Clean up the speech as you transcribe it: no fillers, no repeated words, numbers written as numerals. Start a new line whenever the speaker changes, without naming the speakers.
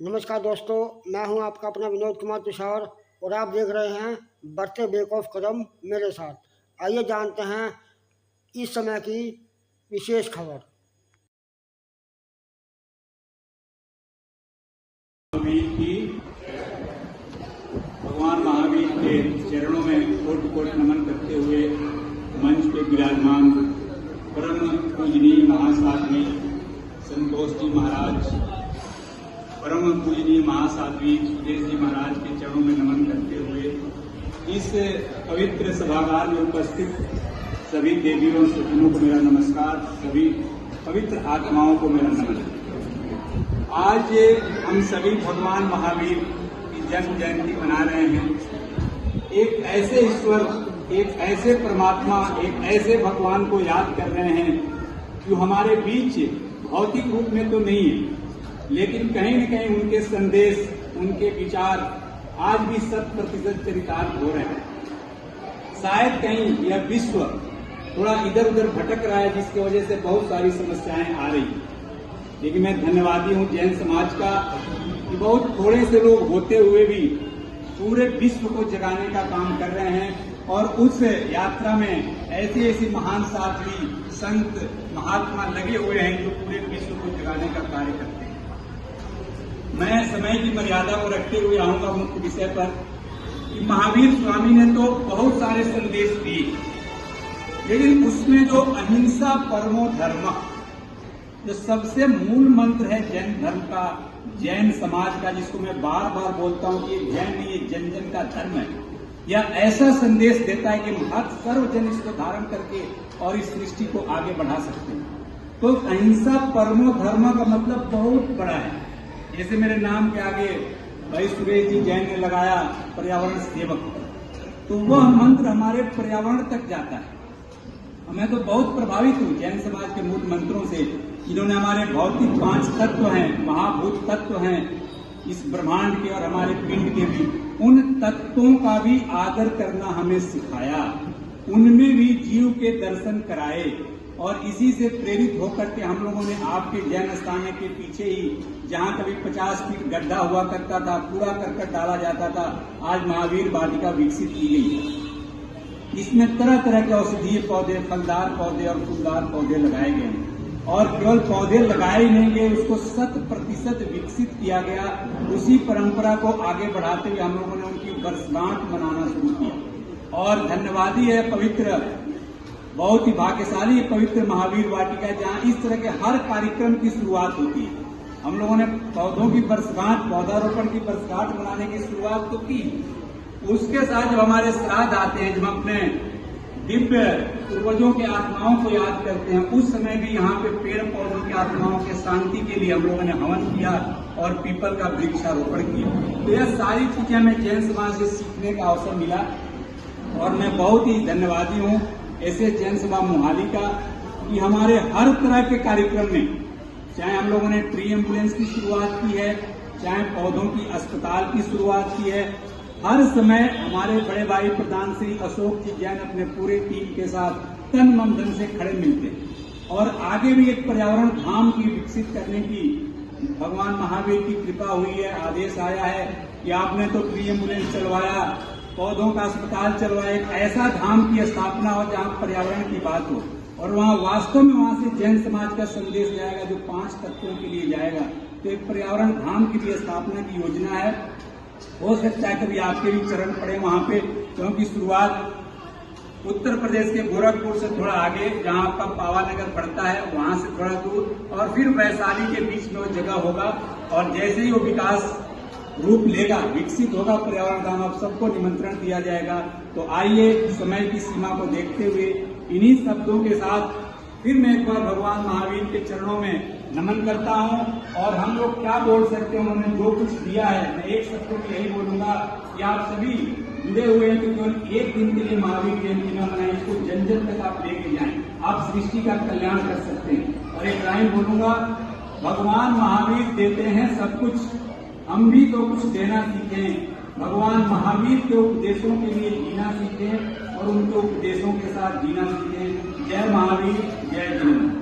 नमस्कार दोस्तों, मैं हूं आपका अपना विनोद कुमार तुषार और आप देख रहे हैं बढ़ते बेक ऑफ कदम मेरे साथ। आइए जानते हैं इस समय की विशेष खबर।
भगवान महावीर के चरणों में कोटि कोटि नमन करते हुए मंच पे विराजमान परम पूजनीय महासाध्वी संतोष जी महाराज, परम पूजनीय महासाध्वी सुरेश जी महाराज के चरणों में नमन करते हुए इस पवित्र सभागार में उपस्थित सभी देवियों सज्जनों को मेरा नमस्कार, सभी पवित्र आत्माओं को मेरा नमन। आज हम सभी भगवान महावीर की जन्म जयंती मना रहे हैं। एक ऐसे ईश्वर, एक ऐसे परमात्मा, एक ऐसे भगवान को याद कर रहे हैं जो हमारे बीच भौतिक रूप में तो नहीं है, लेकिन कहीं न कहीं उनके संदेश, उनके विचार आज भी 100% चरितार्थ हो रहे हैं। शायद कहीं यह विश्व थोड़ा इधर उधर भटक रहा है, जिसकी वजह से बहुत सारी समस्याएं आ रही हैं। लेकिन मैं धन्यवादी हूं जैन समाज का कि बहुत थोड़े से लोग होते हुए भी पूरे विश्व को जगाने का काम कर रहे हैं, और उस यात्रा में ऐसी ऐसी महान साध्वी संत महात्मा लगे हुए हैं जो पूरे विश्व को जगाने का कार्य करते हैं। मैं समय की मर्यादा को रखते हुए आऊंगा मुख्य विषय पर कि महावीर स्वामी ने तो बहुत सारे संदेश दिए, लेकिन उसमें जो अहिंसा परमो धर्म, जो सबसे मूल मंत्र है जैन धर्म का, जैन समाज का, जिसको मैं बार बार बोलता हूं कि जैन नहीं, ये जन जन का धर्म है, यह ऐसा संदेश देता है कि हर सर्वजन इसको धारण करके और इस सृष्टि को आगे बढ़ा सकते हैं। तो अहिंसा परमो धर्म का मतलब बहुत बड़ा है। जैसे मेरे नाम के आगे भाई सुरेश जी जैन ने लगाया पर्यावरण सेवक, तो वह मंत्र हमारे पर्यावरण तक जाता है। मैं तो बहुत प्रभावित हूं जैन समाज के मूल मंत्रों से, जिन्होंने हमारे भौतिक 5 तत्व हैं, महाभूत तत्व हैं इस ब्रह्मांड के और हमारे पिंड के भी, उन तत्वों का भी आदर करना हमें सिखाया, उनमें भी जीव के दर्शन कराए। और इसी से प्रेरित होकर के हम लोगों ने आपके जैन स्थान के पीछे ही, जहां कभी 50 फीट गड्ढा हुआ करता था, कूड़ा करकट डाला जाता था, आज महावीर वाटिका विकसित की गई। इसमें तरह तरह के औषधीय पौधे, फलदार पौधे और फूलदार पौधे लगाए गए हैं। और केवल पौधे लगाए नहीं गए, उसको 100% विकसित किया गया। उसी परंपरा को आगे बढ़ाते हुए हम लोगों ने उनकी वर्षगांठ मनाना शुरू किया। और धन्यवादी है पवित्र, बहुत ही भाग्यशाली पवित्र महावीर वाटिका, जहां इस तरह के हर कार्यक्रम की शुरुआत होती है। हम लोगों ने पौधों की वर्षगांठ, पौधारोपण की वर्षगांठ मनाने की शुरुआत तो की। उसके साथ जब हमारे श्राद्ध आते हैं, जब हम अपने दिव्य पूर्वजों के आत्माओं को याद करते हैं, उस समय भी यहाँ पे पेड़ पौधों की आत्माओं के शांति के लिए हम लोगों ने हवन किया और पीपल का वृक्षारोपण किया। तो यह सारी चीजें हमें जैन समाज से सीखने का अवसर मिला, और मैं बहुत ही धन्यवादी हूँ ऐसे जैन सभा मोहाली का कि हमारे हर तरह के कार्यक्रम में, चाहे हम लोगों ने ट्री एम्बुलेंस की शुरुआत की है, चाहे पौधों की अस्पताल की शुरुआत की है, हर समय हमारे बड़े भाई प्रधान श्री अशोक जी जैन अपने पूरे टीम के साथ तन मन धन से खड़े मिलते हैं। और आगे भी एक पर्यावरण धाम की विकसित करने की भगवान महावीर की कृपा हुई है, आदेश आया है कि आपने तो ट्री एम्बुलेंस चलवाया, पौधों का अस्पताल चलवाया, एक ऐसा धाम की स्थापना हो जहां पर्यावरण की बात हो, और वहां वास्तव में वहां से जैन समाज का संदेश जाएगा जो 5 तत्वों के लिए जाएगा। तो एक पर्यावरण धाम की भी स्थापना की योजना है। हो सकता है कभी आपके भी चरण पड़े वहां पे, क्योंकि शुरुआत उत्तर प्रदेश के गोरखपुर से थोड़ा आगे, जहां आपका पावानगर पड़ता है, वहां से थोड़ा दूर, और फिर वैशाली के बीच में वो जगह होगा। और जैसे ही वो विकास रूप लेगा, विकसित होगा पर्यावरण धाम, आप सबको निमंत्रण दिया जाएगा। तो आइए, समय की सीमा को देखते हुए इन्हीं शब्दों के साथ फिर मैं एक बार भगवान महावीर के चरणों में नमन करता हूं। और हम लोग क्या बोल सकते हैं, उन्होंने जो कुछ दिया है, मैं एक शब्द में यही बोलूंगा कि आप सभी जुड़े हुए हैं, कि केवल एक दिन के लिए महावीर जयंती न मनाएं, इसको जन जन तक आप लेके जाएं, आप सृष्टि का कल्याण कर सकते हैं। और एक लाइन बोलूंगा, भगवान महावीर देते हैं सब कुछ, हम भी तो कुछ देना सीखें। भगवान महावीर के उपदेशों के लिए जीना सीखें और उनके उपदेशों के साथ जीना सीखें। जय महावीर, जय जगन्नाथ।